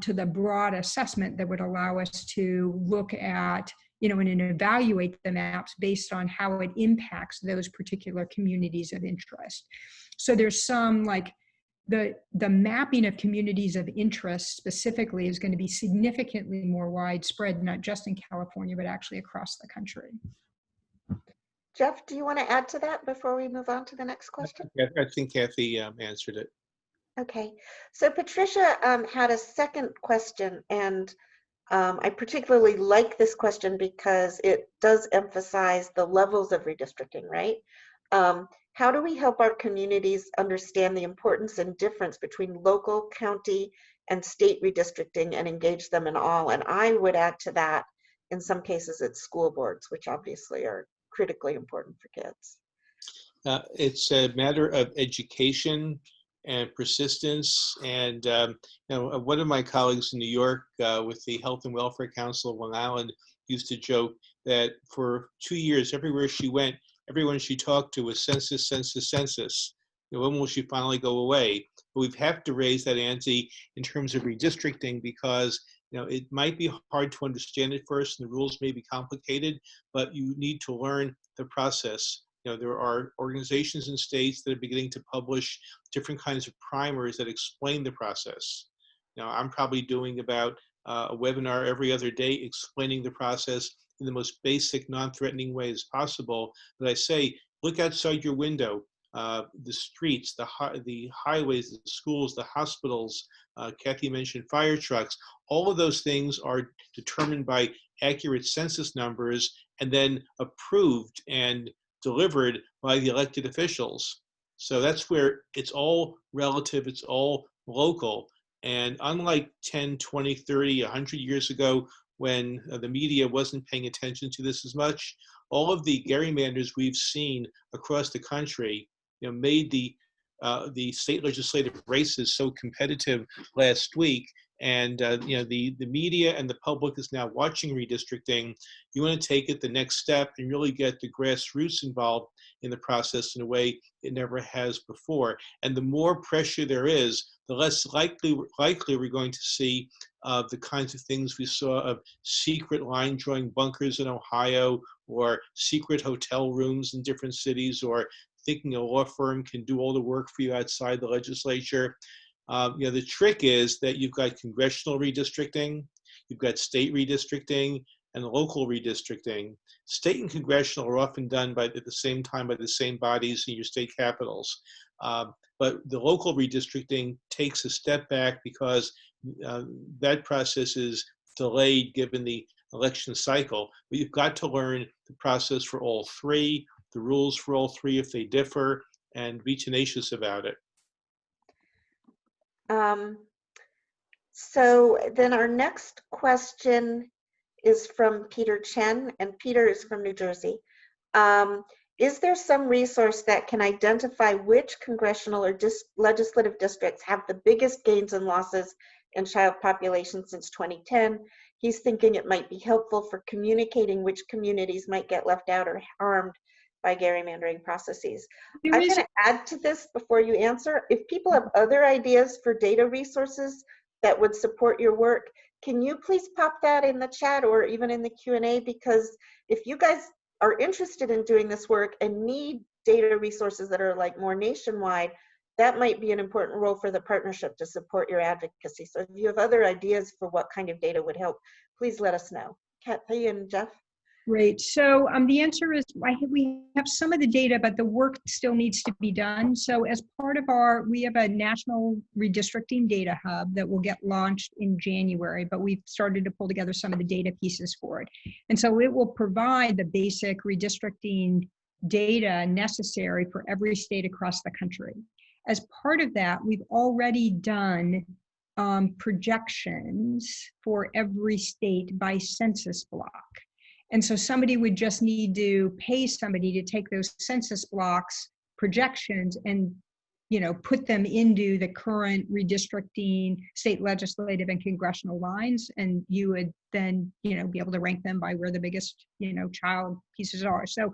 to the broad assessment that would allow us to look at, and evaluate the maps based on how it impacts those particular communities of interest. So there's some the mapping of communities of interest specifically is going to be significantly more widespread, not just in California, but actually across the country. Jeff, do you want to add to that before we move on to the next question? I think Kathy answered it. Okay, so Patricia had a second question, and I particularly like this question because it does emphasize the levels of redistricting, right? How do we help our communities understand the importance and difference between local, county, and state redistricting and engage them in all? And I would add to that, in some cases, it's school boards, which obviously are critically important for kids. It's a matter of education and persistence. And one of my colleagues in New York with the Health and Welfare Council of Long Island used to joke that for 2 years, everywhere she went, everyone she talked to was census, census, census. When will she finally go away? But we have to raise that ante in terms of redistricting because it might be hard to understand at first and the rules may be complicated, but you need to learn the process. There are organizations and states that are beginning to publish different kinds of primers that explain the process. I'm probably doing about a webinar every other day explaining the process in the most basic, non-threatening way as possible. But I say, look outside your window, the streets, the highways, the schools, the hospitals, Kathy mentioned fire trucks. All of those things are determined by accurate census numbers and then approved and delivered by the elected officials. So that's where it's all relative, it's all local. And unlike 10, 20, 30, 100 years ago, when the media wasn't paying attention to this as much, all of the gerrymanders we've seen across the country, made the state legislative races so competitive last week. and the media and the public is now watching redistricting. You want to take it the next step and really get the grassroots involved in the process in a way it never has before. And the more pressure there is, the less likely we're going to see the kinds of things we saw of secret line drawing bunkers in Ohio, or secret hotel rooms in different cities, or thinking a law firm can do all the work for you outside the legislature. The trick is that you've got congressional redistricting, you've got state redistricting, and local redistricting. State and congressional are often done at the same time by the same bodies in your state capitals. But the local redistricting takes a step back because that process is delayed given the election cycle. But you've got to learn the process for all three, the rules for all three if they differ, and be tenacious about it. So then our next question is from Peter Chen, and Peter is from New Jersey. Is there some resource that can identify which congressional or legislative districts have the biggest gains and losses in child population since 2010? He's thinking it might be helpful for communicating which communities might get left out or harmed by gerrymandering processes. I'm going to add to this before you answer. If people have other ideas for data resources that would support your work, can you please pop that in the chat or even in the Q&A? Because if you guys are interested in doing this work and need data resources that are like more nationwide, that might be an important role for the partnership to support your advocacy. So if you have other ideas for what kind of data would help, please let us know. Kathy and Jeff? Great. So the answer is we have some of the data, but the work still needs to be done. So as part of we have a national redistricting data hub that will get launched in January, but we've started to pull together some of the data pieces for it. And so it will provide the basic redistricting data necessary for every state across the country. As part of that, we've already done projections for every state by census block. And so somebody would just need to pay somebody to take those census blocks projections and, put them into the current redistricting state legislative and congressional lines. And you would then, be able to rank them by where the biggest, child pieces are. So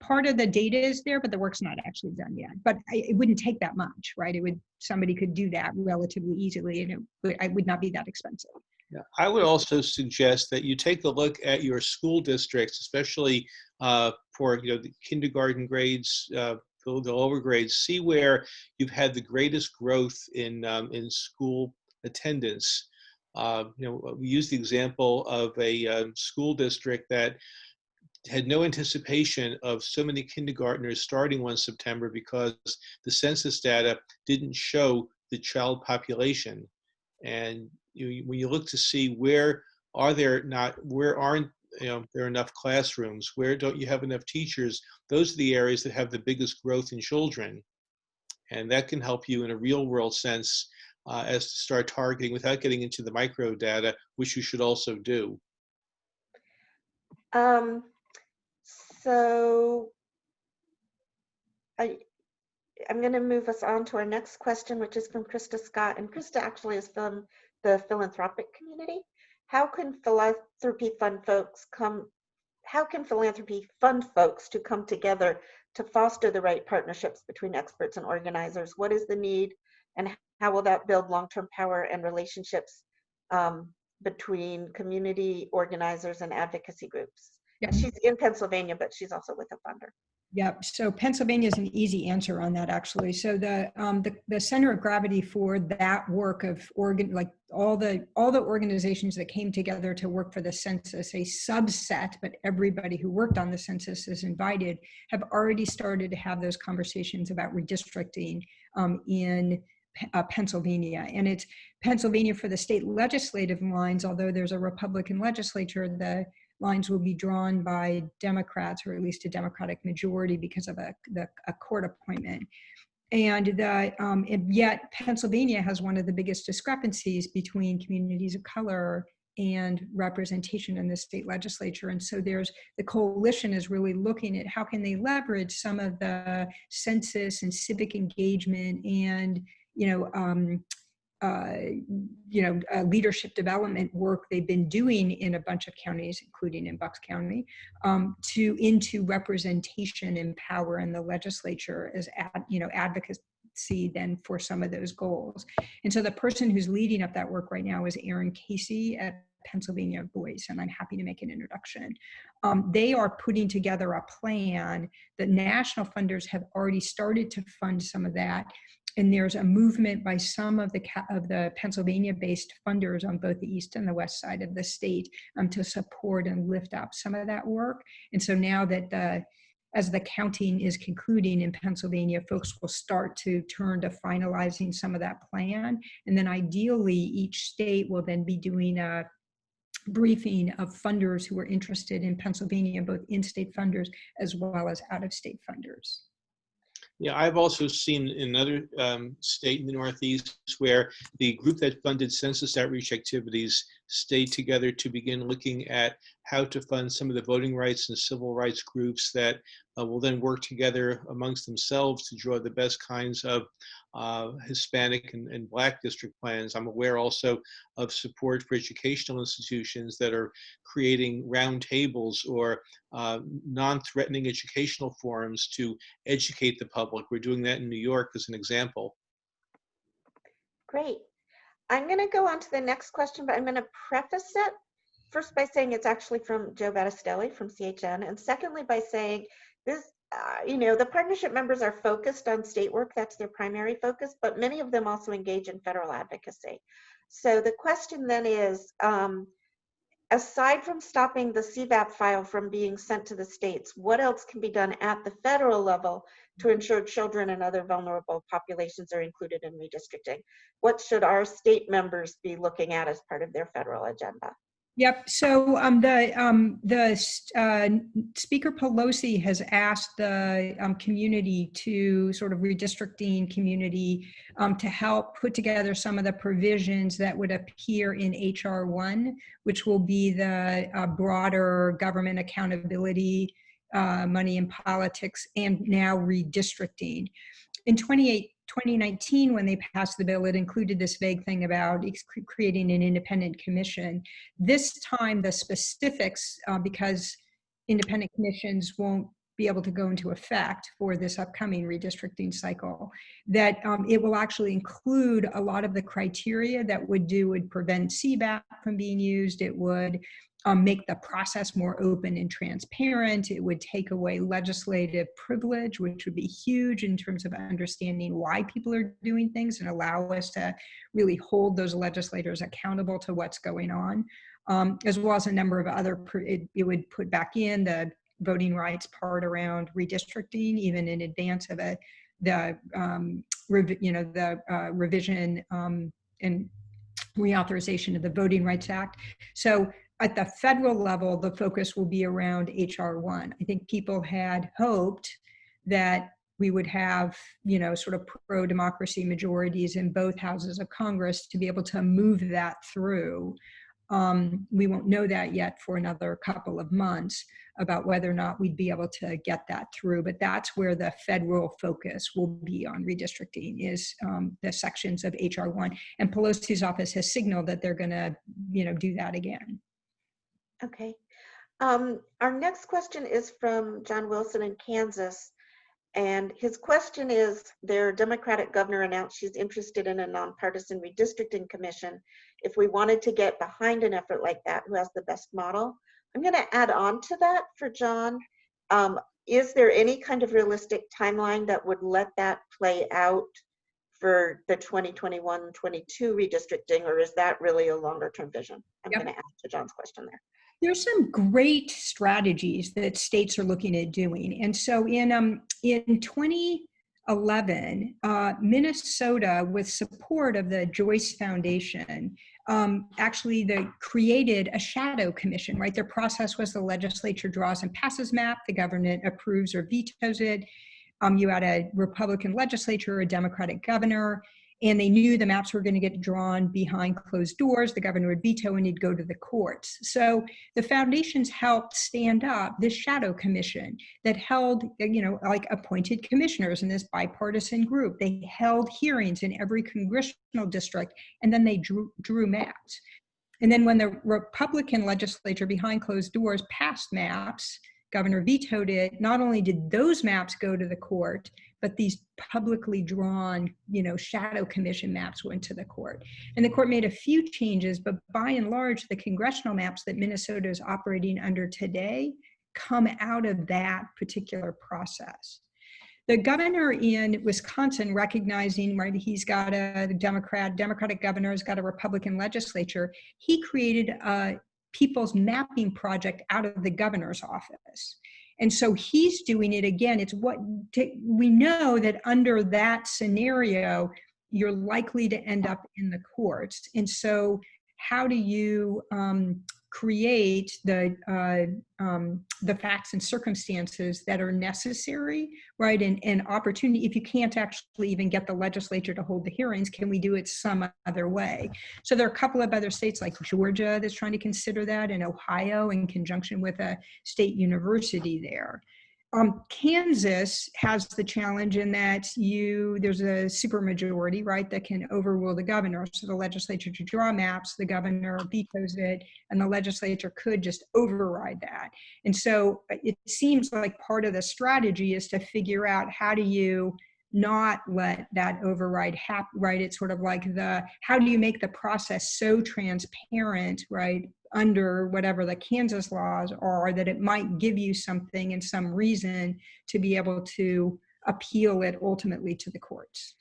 part of the data is there, but the work's not actually done yet. But it wouldn't take that much, right? Somebody could do that relatively easily, and it would not be that expensive. Yeah, I would also suggest that you take a look at your school districts, especially for the kindergarten grades, the lower grades. See where you've had the greatest growth in school attendance. We use the example of a school district that had no anticipation of so many kindergartners starting 1 September because the census data didn't show the child population. And when you look to see where aren't there enough classrooms, where don't you have enough teachers, those are the areas that have the biggest growth in children. And that can help you in a real world sense as to start targeting without getting into the micro data, which you should also do. So I'm going to move us on to our next question, which is from Krista Scott. And Krista actually is from the philanthropic community. How can philanthropy fund folks to come together to foster the right partnerships between experts and organizers? What is the need, and how will that build long-term power and relationships between community organizers and advocacy groups? Yeah. She's in Pennsylvania, but she's also with a funder. Yep. So Pennsylvania is an easy answer on that, actually. So the center of gravity for that work of all the organizations that came together to work for the census, a subset, but everybody who worked on the census is invited, have already started to have those conversations about redistricting in Pennsylvania. And it's Pennsylvania for the state legislative lines, although there's a Republican legislature, the lines will be drawn by Democrats, or at least a Democratic majority, because of a court appointment. And yet Pennsylvania has one of the biggest discrepancies between communities of color and representation in the state legislature. And so the coalition is really looking at how can they leverage some of the census and civic engagement and leadership development work they've been doing in a bunch of counties, including in Bucks County, into representation and power in the legislature as advocacy then for some of those goals. And so the person who's leading up that work right now is Erin Casey at Pennsylvania Voice, and I'm happy to make an introduction. They are putting together a plan. The national funders have already started to fund some of that. And there's a movement by some of the Pennsylvania-based funders on both the east and the west side of the state to support and lift up some of that work. And so now that as the counting is concluding in Pennsylvania, folks will start to turn to finalizing some of that plan. And then ideally, each state will then be doing a briefing of funders who are interested in Pennsylvania, both in-state funders as well as out-of-state funders. Yeah, I've also seen in another state in the Northeast where the group that funded census outreach activities stayed together to begin looking at how to fund some of the voting rights and civil rights groups that will then work together amongst themselves to draw the best kinds of Hispanic and Black district plans. I'm aware also of support for educational institutions that are creating roundtables or non-threatening educational forums to educate the public. We're doing that in New York as an example. Great. I'm going to go on to the next question, but I'm going to preface it first by saying it's actually from Joe Battistelli from CHN, and secondly by saying this, the partnership members are focused on state work. That's their primary focus, but many of them also engage in federal advocacy. So the question then is, aside from stopping the CVAP file from being sent to the states, what else can be done at the federal level to ensure children and other vulnerable populations are included in redistricting? What should our state members be looking at as part of their federal agenda? Yep. So Speaker Pelosi has asked the community to sort of redistricting community to help put together some of the provisions that would appear in HR 1, which will be the broader government accountability, money in politics, and now redistricting. In 2019, when they passed the bill, it included this vague thing about creating an independent commission. This time, the specifics, because independent commissions won't be able to go into effect for this upcoming redistricting cycle, that it will actually include a lot of the criteria that would prevent CVAP from being used. It would make the process more open and transparent. It would take away legislative privilege, which would be huge in terms of understanding why people are doing things and allow us to really hold those legislators accountable to what's going on, as well as a number of other, it would put back in the voting rights part around redistricting, even in advance of the revision and reauthorization of the Voting Rights Act. So at the federal level, the focus will be around HR 1. I think people had hoped that we would have, sort of pro-democracy majorities in both houses of Congress to be able to move that through. We won't know that yet for another couple of months about whether or not we'd be able to get that through, but that's where the federal focus will be on redistricting, is the sections of HR 1. And Pelosi's office has signaled that they're gonna, do that again. Okay. Our next question is from John Wilson in Kansas. And his question is, their Democratic governor announced she's interested in a nonpartisan redistricting commission. If we wanted to get behind an effort like that, who has the best model? I'm going to add on to that for John. Is there any kind of realistic timeline that would let that play out for the 2021-22 redistricting, or is that really a longer term vision? I'm going to add to John's question there. There's some great strategies that states are looking at doing. And so in 2011, Minnesota, with support of the Joyce Foundation, actually they created a shadow commission, right? Their process was the legislature draws and passes map, the government approves or vetoes it. You had a Republican legislature, a Democratic governor, and they knew the maps were going to get drawn behind closed doors. The governor would veto and he'd go to the courts. So the foundations helped stand up this shadow commission that held, like appointed commissioners in this bipartisan group. They held hearings in every congressional district, and then they drew maps. And then when the Republican legislature behind closed doors passed maps, governor vetoed it. Not only did those maps go to the court, but these publicly drawn, shadow commission maps went to the court. And the court made a few changes, but by and large, the congressional maps that Minnesota is operating under today come out of that particular process. The governor in Wisconsin, recognizing, right, he's got a Democratic governor, has got a Republican legislature, he created a People's Mapping Project out of the governor's office. And so he's doing it again. It's what we know that under that scenario, you're likely to end up in the courts. And so how do you create the facts and circumstances that are necessary, right? And opportunity, if you can't actually even get the legislature to hold the hearings, can we do it some other way? So there are a couple of other states like Georgia that's trying to consider that, and Ohio in conjunction with a state university there. Kansas has the challenge in that there's a supermajority, right, that can overrule the governor. So the legislature to draw maps, the governor vetoes it, and the legislature could just override that. And so it seems like part of the strategy is to figure out how do you not let that override happen, right? It's sort of like how do you make the process so transparent, right, under whatever the Kansas laws are, that it might give you something and some reason to be able to appeal it ultimately to the courts.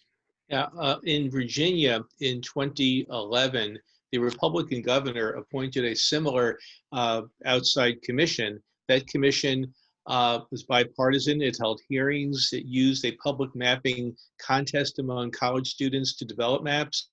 Yeah, in Virginia in 2011, the Republican governor appointed a similar outside commission. That commission was bipartisan. It held hearings. It used a public mapping contest among college students to develop maps.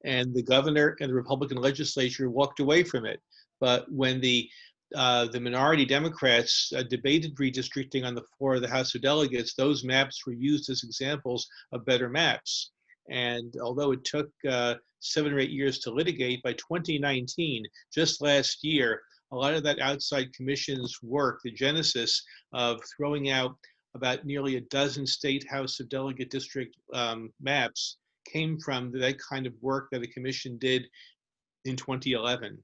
And the governor and the Republican legislature walked away from it. But when the minority Democrats debated redistricting on the floor of the House of Delegates, those maps were used as examples of better maps. And although it took 7 or 8 years to litigate, by 2019, just last year, a lot of that outside commission's work, the genesis of throwing out about nearly a dozen state House of Delegate district maps, came from that kind of work that a commission did in 2011.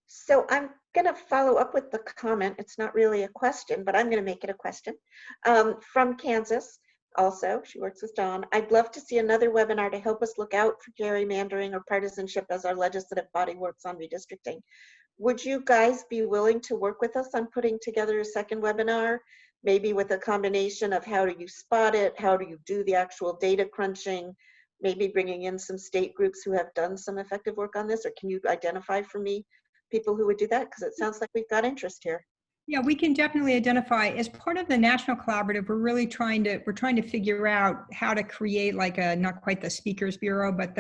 So I'm going to follow up with the comment. It's not really a question, but I'm going to make it a question. From Kansas, also, she works with John. I'd love to see another webinar to help us look out for gerrymandering or partisanship as our legislative body works on redistricting. Would you guys be willing to work with us on putting together a second webinar, maybe with a combination of how do you spot it, how do you do the actual data crunching, maybe bringing in some state groups who have done some effective work on this? Or can you identify for me people who would do that? Because it sounds like we've got interest here. Yeah, we can definitely identify. As part of the national collaborative, we're really trying to figure out how to create like not quite the speakers bureau, but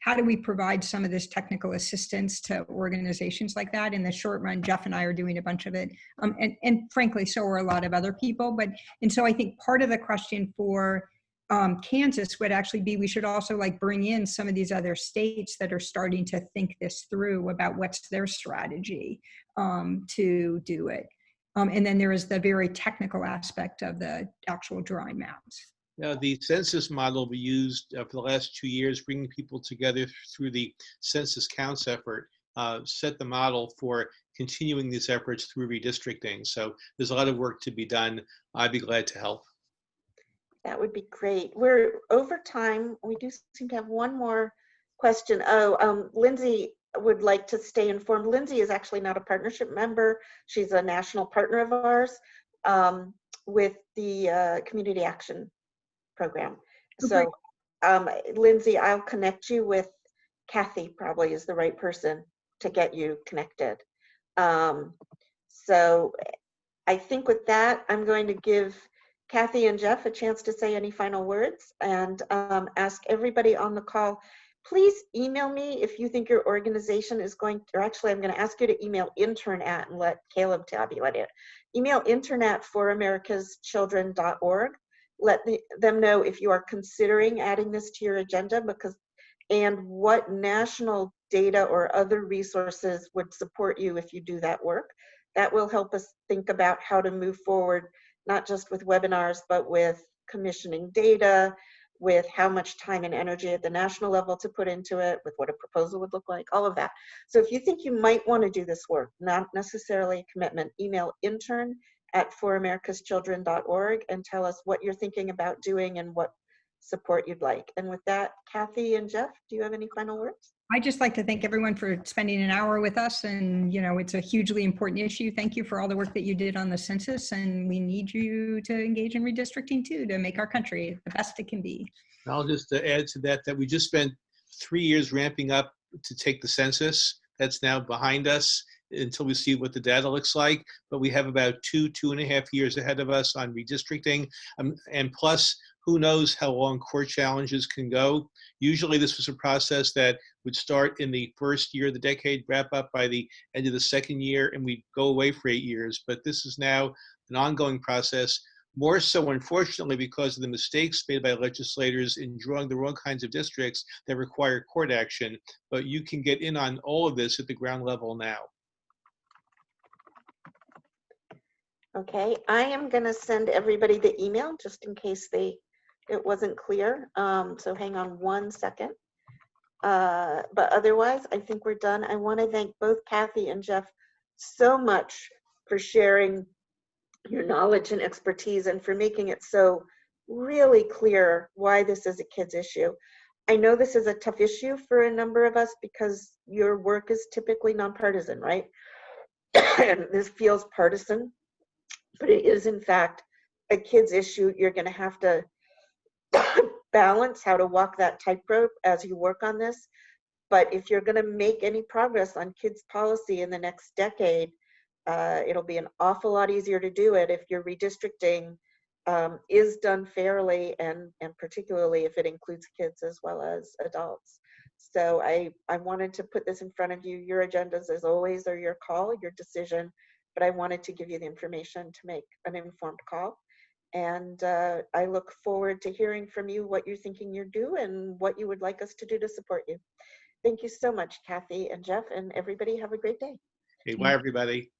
how do we provide some of this technical assistance to organizations like that. In the short run, Jeff and I are doing a bunch of it, and frankly, so are a lot of other people. And so I think part of the question for Kansas would actually be, we should also like bring in some of these other states that are starting to think this through about what's their strategy to do it. And then there is the very technical aspect of the actual drawing maps. Now, the census model we used for the last 2 years, bringing people together through the census counts effort, set the model for continuing these efforts through redistricting. So there's a lot of work to be done. I'd be glad to help. That would be great. We're over time. We do seem to have one more question. Lindsay would like to stay informed. Lindsay is actually not a partnership member. She's a national partner of ours with the Community Action Program. Okay. So Lindsay, I'll connect you with Kathy, probably is the right person to get you connected. So I think with that, I'm going to give Kathy and Jeff a chance to say any final words, and ask everybody on the call, please email me if you think your organization is going to, or actually I'm going to ask you to email intern@, and let Caleb tabulate it. Email intern@foramericachildren.org let them know if you are considering adding this to your agenda, and what national data or other resources would support you if you do that work. That will help us think about how to move forward, not just with webinars, but with commissioning data, with how much time and energy at the national level to put into it, with what a proposal would look like, all of that. So if you think you might want to do this work, not necessarily a commitment, email intern@foramericas.children.org and tell us what you're thinking about doing and what support you'd like. And with that, Kathy and Jeff, do you have any final words? I'd just like to thank everyone for spending an hour with us. And, you know, it's a hugely important issue. Thank you for all the work that you did on the census. And we need you to engage in redistricting too, to make our country the best it can be. I'll just add to that, that we just spent 3 years ramping up to take the census. That's now behind us until we see what the data looks like. But we have about 2.5 years ahead of us on redistricting. And plus, who knows how long court challenges can go. Usually this was a process that would start in the first year of the decade, wrap up by the end of the second year, and we'd go away for 8 years. But this is now an ongoing process, more so, unfortunately, because of the mistakes made by legislators in drawing the wrong kinds of districts that require court action. But you can get in on all of this at the ground level now. Okay, I am going to send everybody the email just in case it wasn't clear. So hang on 1 second. But otherwise, I think we're done. I want to thank both Kathy and Jeff so much for sharing your knowledge and expertise and for making it so really clear why this is a kids issue. I know this is a tough issue for a number of us because your work is typically nonpartisan, right? And this feels partisan, but it is in fact a kids issue. You're going to have to balance how to walk that tightrope as you work on this. But if you're going to make any progress on kids policy in the next decade, it'll be an awful lot easier to do it if your redistricting is done fairly, and particularly if it includes kids as well as adults. So I wanted to put this in front of you. Your agendas, as always, are your call, your decision, but I wanted to give you the information to make an informed call. And I look forward to hearing from you what you're thinking you do and what you would like us to do to support you. Thank you so much, Kathy and Jeff, and everybody have a great day. Okay, bye, everybody.